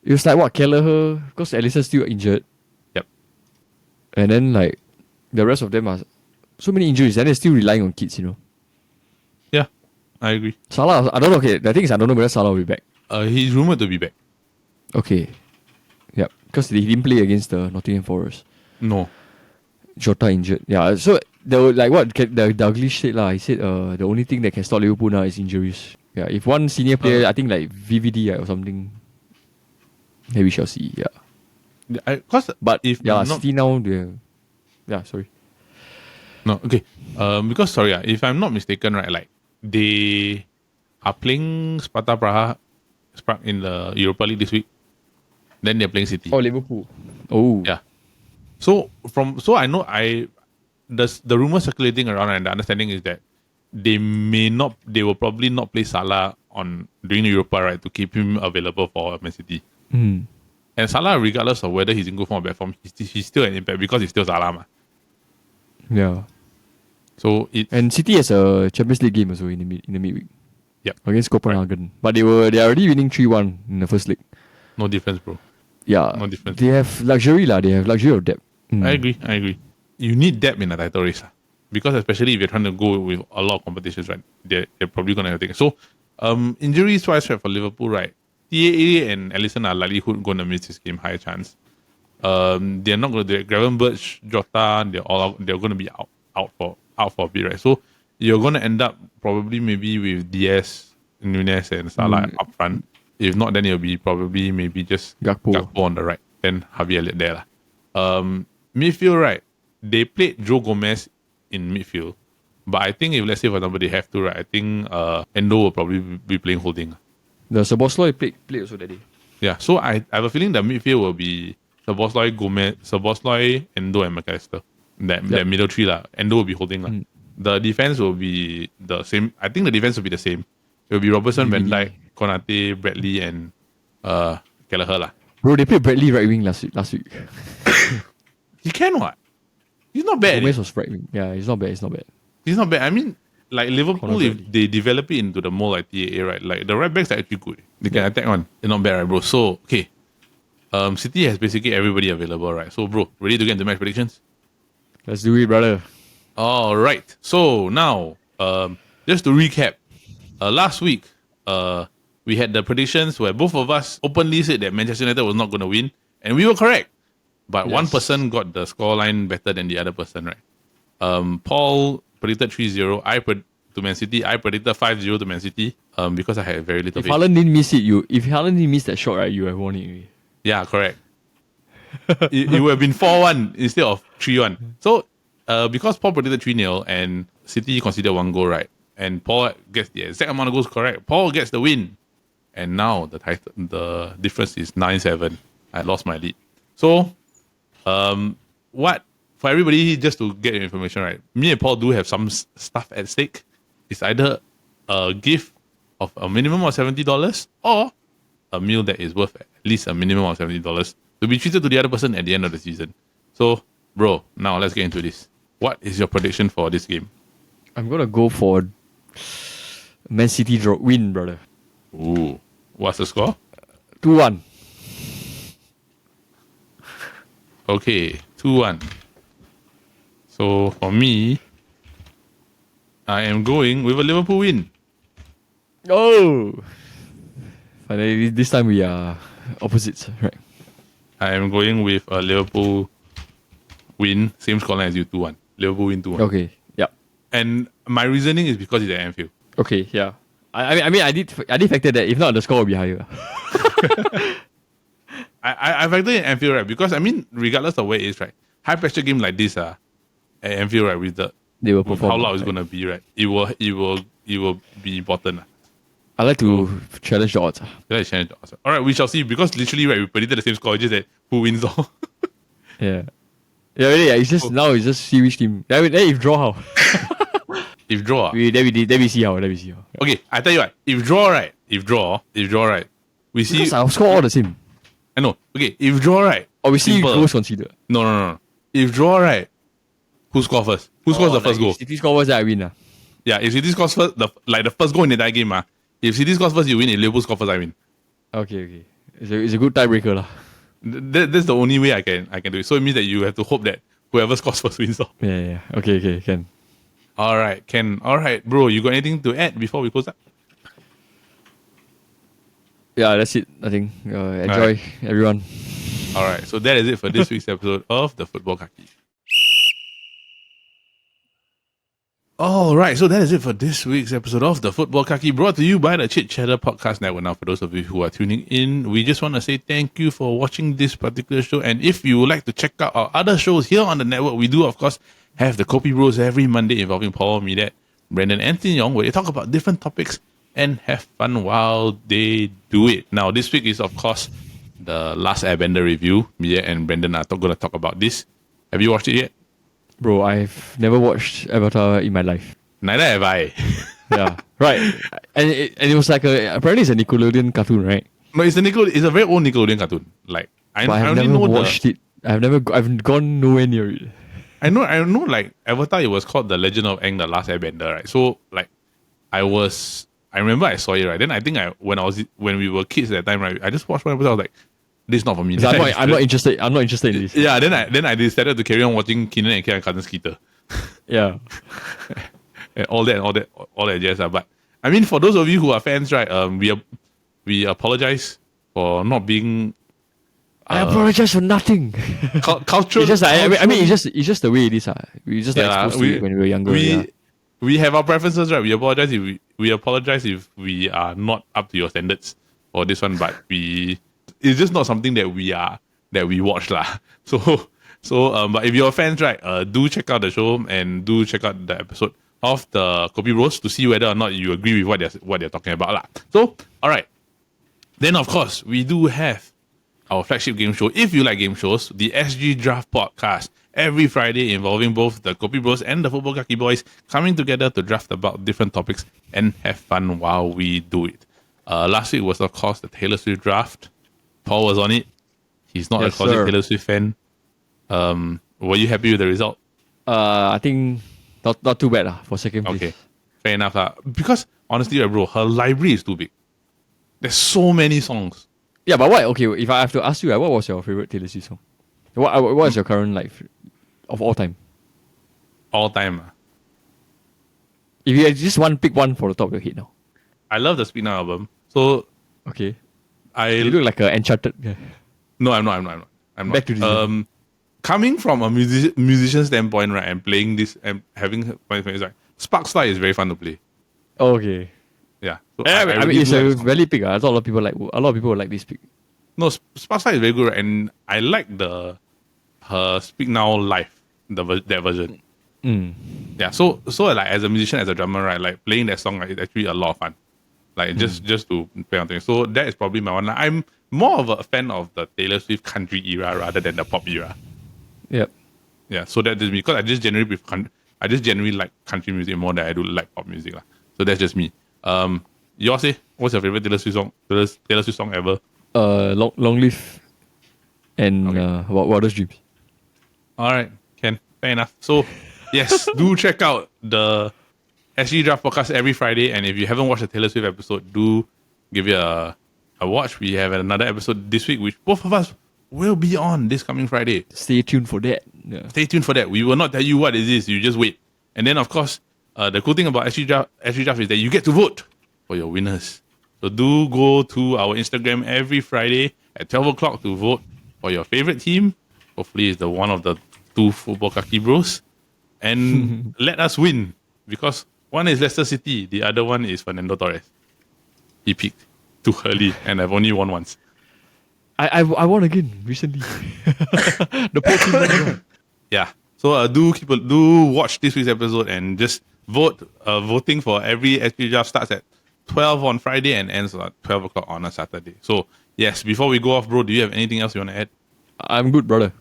it was like what, Kelleher, because Alisson's still injured. Yep. And then like the rest of them are so many injuries, and they're still relying on kids, you know. Yeah, I agree. Salah, I don't know. Okay, the thing is, I don't know whether Salah will be back. He's rumored to be back. Okay. Yep. Because he didn't play against the Nottingham Forest. No. Jota injured. Yeah, so there were like what the ugly shit lah. He said the only thing that can stop Liverpool now is injuries. Yeah, if one senior player, I think like VVD or something, then we shall see. Yeah. But if City now sorry. No, okay. Because sorry, if I'm not mistaken, right, like they are playing Sparta Praha in the Europa League this week. Then they're playing City. Oh, Liverpool. Oh, yeah. So I know the rumor circulating around and the understanding is that they will probably not play Salah during the Europa, right, to keep him available for Man City. Mm. And Salah, regardless of whether he's in good form or bad form, he's still an impact because he's still Salah, ma. Yeah. So and City has a Champions League game also in the midweek. Yep. Against Copenhagen. Right. But they are already winning 3-1 in the first leg. No difference, bro. Yeah. No difference. They have luxury lah. They have luxury of depth. I agree. You need depth in a title race. Because especially if you're trying to go with a lot of competitions, right? They're probably going to have to take it. So, injuries wise, right, for Liverpool, right? TAA and Alisson are likely going to miss this game, higher chance. They're not going to do it. Gravenberch, Jota, they're going to be out for a bit, right? So, you're going to end up probably maybe with Diaz, Nunez, and Salah up front. If not, then it'll be probably maybe just Gakpo on the right. Then Javier Elliott there. Midfield, right? They played Joe Gomez in midfield. But I think if, let's say, for example, they have to, right? I think Endo will probably be playing holding. The Szoboszlai played also that day. Yeah, so I have a feeling the midfield will be Szoboszlai, Gomez, Szoboszlai, Endo, and McAllister. That middle three, Endo will be holding. The defense will be the same. I think the defense will be the same. It will be Robertson, Van Dijk, Konate, Bradley, and Kelleher. Bro, they played Bradley right wing last week. He can what? He's not bad. Gomez was right wing. Yeah, he's not bad. He's not bad. I mean, like Liverpool, if they develop it into the more like TAA, right? Like the right backs are actually good. They can attack on. They're not bad, right, bro? So, okay. City has basically everybody available, right? So, bro, ready to get into match predictions? Let's do it, brother. All right. So, now, just to recap, last week, we had the predictions where both of us openly said that Manchester United was not going to win, and we were correct. But one person got the scoreline better than the other person, right? Paul predicted 3-0. To Man City. I predicted 5-0 to Man City because I had very little faith. If Haaland didn't miss it, if Haaland didn't miss that shot, right, you have won it already. Yeah, correct. it would have been 4-1 instead of 3-1. So, because Paul predicted 3-0 and City considered 1 goal, right? And Paul gets the exact amount of goals correct. Paul gets the win. And now the difference is 9-7. I lost my lead. So, for everybody, just to get your information right, me and Paul do have some stuff at stake. It's either a gift of a minimum of $70 or a meal that is worth at least a minimum of $70 to be treated to the other person at the end of the season. So, bro, now let's get into this. What is your prediction for this game? I'm gonna go for Man City win, brother. Ooh, what's the score? 2-1. Okay, 2-1. So for me, I am going with a Liverpool win. Oh! Finally, this time we are opposites, right? I am going with a Liverpool win. Same scoreline as you, 2-1. Liverpool win 2-1. Okay, yeah. And my reasoning is because it's at Anfield. Okay, yeah. I mean, I did factor that. If not, the score will be higher. I factor in Anfield, right? Because, I mean, regardless of where it is, right? High pressure game like this, at Anfield, right? With They will with perform. how loud it's going to be, right? It will be important. I like to challenge the odds. All right, we shall see. Because literally, right, we predicted the same score. Just that who wins all. Yeah. Yeah, really. Yeah, it's just now. It's just see which team. Then if draw how. If draw, Then we see how. okay, I tell you what. If draw, right. We see. Because our score all the same. I know. Okay, if draw, right. Or we see simple. goals considered. No. If draw, right. Who scores first? Who scores the first goal? If City score first, then I win. Yeah, if City scores first, the first goal in the entire game, if City scores first, you win. If Liverpool scores first, I win. Okay. It's a good tiebreaker lah. That's the only way I can do it. So it means that you have to hope that whoever scores first wins. Yeah. Okay, can. All right, Ken. All right, bro. You got anything to add before we close up? Yeah, that's it. I think. Enjoy, right. everyone. All right, so that is it for this week's episode of the Futbol Kaki. All right, so that is it for this week's episode of the Futbol Kaki, brought to you by the Chit Podcast Network. Now, for those of you who are tuning in, we just want to say thank you for watching this particular show. And if you would like to check out our other shows here on the network, we do, of course, have the Kopi Bros every Monday involving Paul, Midet, Brandon, and Tin Yong, where they talk about different topics and have fun while they do it. Now, this week is, of course, the Last Airbender review. Midet and Brandon are going to talk about this. Have you watched it yet? Bro, I've never watched Avatar in my life. Neither have I. Yeah, right. And it was like apparently it's a Nickelodeon cartoon, right? No, it's a very old Nickelodeon cartoon. Like I But I've only never know watched it. I've gone nowhere near it. I know. Like Avatar, it was called The Legend of Aang: The Last Airbender, right? So like, I remember I saw it, right. Then I think when we were kids at that time, right. I just watched one episode. I was like, this is not for me. So I'm not interested. I'm not interested in this. Yeah. Then I decided to carry on watching Kenan and Kel and Cousin Skeeter. Yeah. And all that jazz. But I mean, for those of you who are fans, right? We apologize for not being. I apologize for nothing. Cultural. It's just it's just the way it is. We just exposed to it when we were younger. We have our preferences, right? We apologize if we are not up to your standards for this one, but it's just not something that we watch lah. But if you're fans, right, do check out the show and do check out the episode of the Kopi Bros to see whether or not you agree with what they're talking about lah. So, all right. Then of course we do have our flagship game show. If you like game shows, the SG Draft Podcast every Friday involving both the Kopi Bros and the Futbol Kaki Boys coming together to draft about different topics and have fun while we do it. Last week was of course the Taylor Swift draft. Paul was on it. He's not a closet Taylor Swift fan. Were you happy with the result? I think not too bad for second place. Okay, fair enough because honestly, bro, her library is too big. There's so many songs. Yeah, but what? Okay, if I have to ask you, what was your favorite Taylor Swift song? What is your current of all time? All time. If you had just pick one for the top of your head now. I love the Speak Now album. So okay, you look like an enchanted guy. No, I'm not. Back to this. Coming from a musician standpoint, right, and playing this and having right, Sparkstar is very fun to play. Okay. Yeah. So I mean, it's a very pick. I thought a lot of people would like this pick. No, Sparkstar is very good, right? And I like her Speak Now live, that version. Yeah. So like as a musician, as a drummer, right, like playing that song, right, is actually a lot of fun. Like just to play on things. So that is probably my one. I'm more of a fan of the Taylor Swift country era rather than the pop era. Yep. Yeah. So that is me because I just generally like country music more than I do like pop music lah. So that's just me. Yours say what's your favorite Taylor Swift song ever? Long Live and Wildest Dreams. All right, Ken. Fair enough. So yes, do check out the SG Draft Podcast every Friday, and if you haven't watched the Taylor Swift episode, do give it a watch. We have another episode this week, which both of us will be on this coming Friday. Stay tuned for that. Yeah. Stay tuned for that. We will not tell you what it is. You just wait. And then, of course, The cool thing about SG Draft is that you get to vote for your winners. So do go to our Instagram every Friday at 12 o'clock to vote for your favorite team. Hopefully it's the one of the two football Kaki bros. And let us win. Because one is Leicester City, the other one is Fernando Torres. He peaked too early and I've only won once. I won again recently. The poor team won. Yeah. So do watch this week's episode and just vote. Voting for every SG Draft starts at 12 on Friday and ends at 12 o'clock on a Saturday. So yes, before we go off, bro, do you have anything else you want to add? I'm good, brother.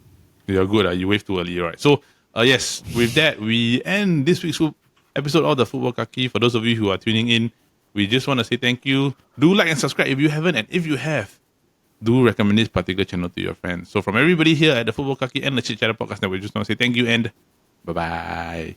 You're good. You waved too early, right? So yes, with that, we end this week's episode of the Football Kaki. For those of you who are tuning in, we just want to say thank you. Do like and subscribe if you haven't, and if you have, do recommend this particular channel to your friends. So from everybody here at the Football Kaki and the Chit Chatter Podcast Network, we just want to say thank you and bye-bye.